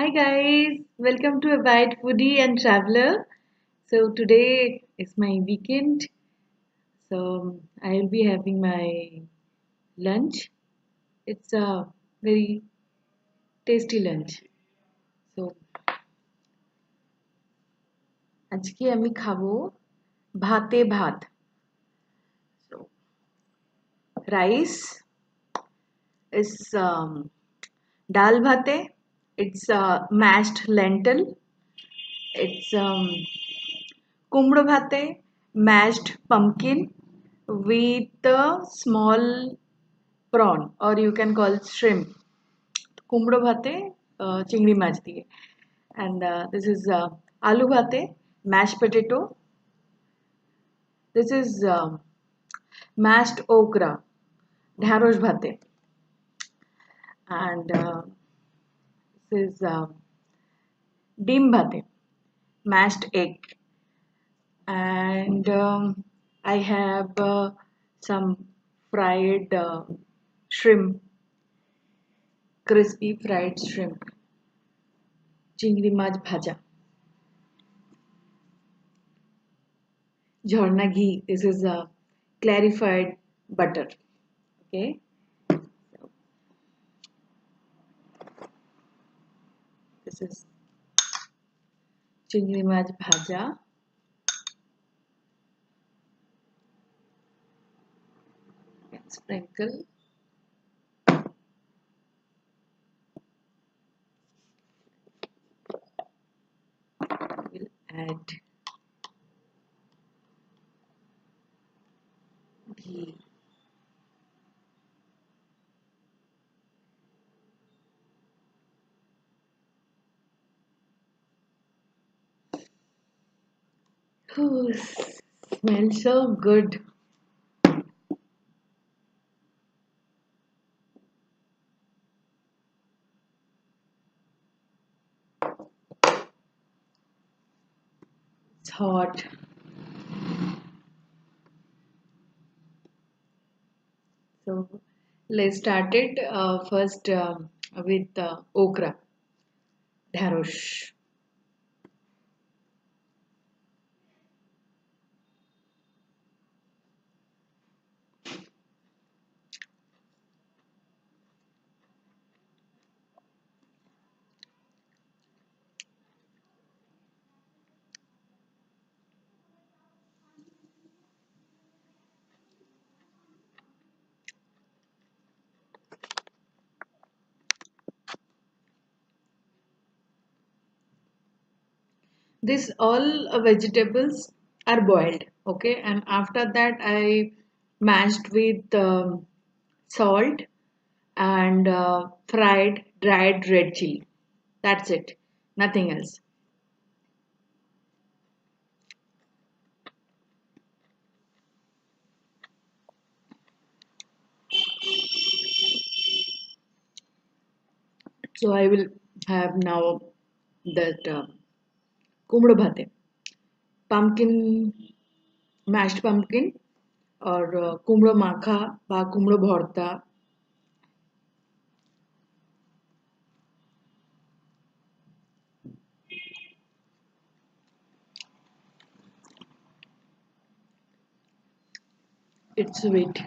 Hi guys, welcome to a Bite Foodie and Traveler. So today is my weekend, so I'll be having my lunch. It's a very tasty lunch. So আজকে আমি খাবো ভাতে ভাত. So rice is dal bhate. It's mashed lentil. It's kumdo bhate, mashed pumpkin with a small prawn, or you can call it shrimp. Kumdo bhate, chingri mach diye. And this is aloo bhate, mashed potato. This is mashed okra, dharosh bhate. And this is dim bhate, mashed egg. And I have some fried shrimp, crispy fried shrimp, chingri mach bhaja. Jharna ghee. This is a clarified butter. Okay. So this is chingri mach bhaja. Sprinkle. We'll add ghee. Oh, smells so good. It's hot. So let's start it first with okra, dharosh. This all vegetables are boiled, okay, and after that I mashed with salt and fried dried red chili. That's it, nothing else. So I will have now that kumdo bhate, pumpkin, mashed pumpkin, or kumdo makha বা kumdo bhorta. It's sweet.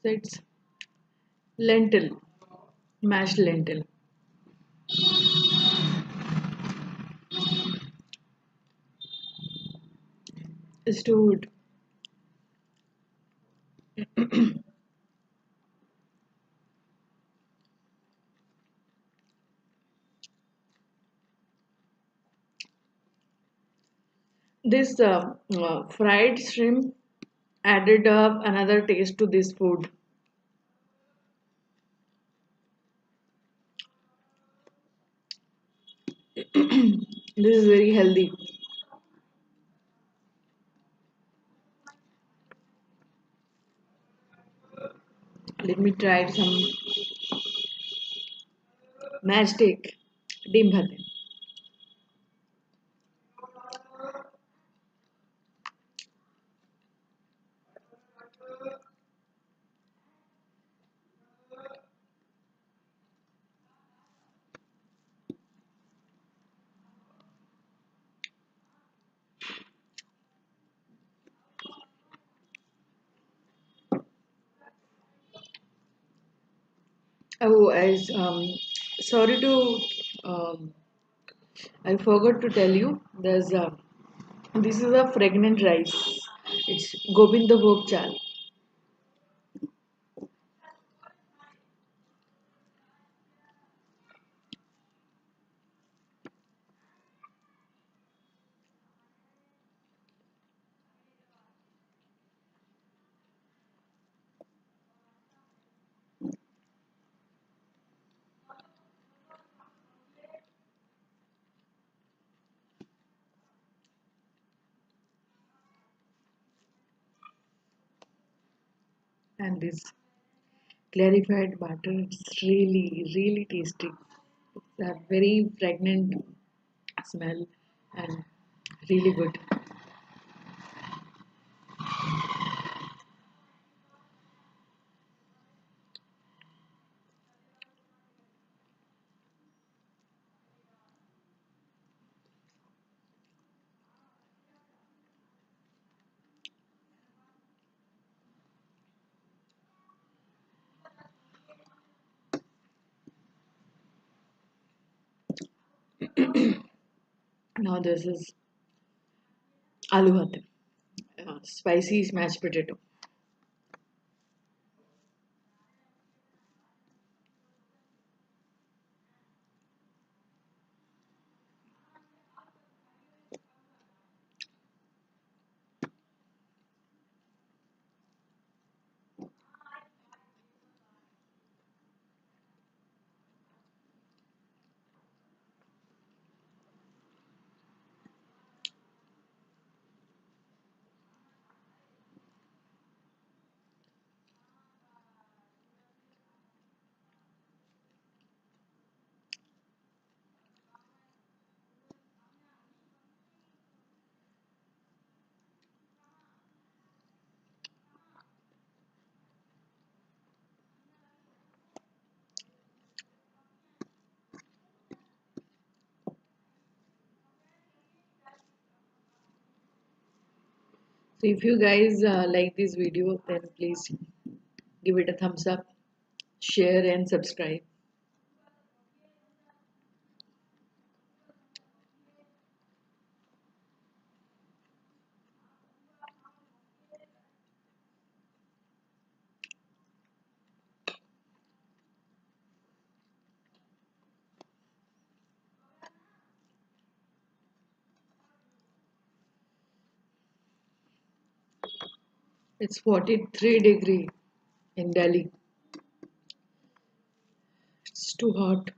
So it's lentil, mashed lentil. Stewed. This fried shrimp added up another taste to this food. This is very healthy. Let me try some matchstick dim bhat. Oh, as sorry to I forgot to tell you. There's this is a fragrant rice. It's Govinda Bhog Chal, and this clarified butter. It's really tasty. It's a very fragrant smell and really good. Now this is aloo bhat, spicy mashed potato. So if you guys like this video, then please give it a thumbs up, share and subscribe. It's 43 degree in Delhi. It's too hot.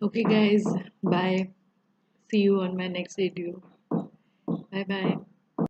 Okay guys, bye. See you on my next video. Bye bye.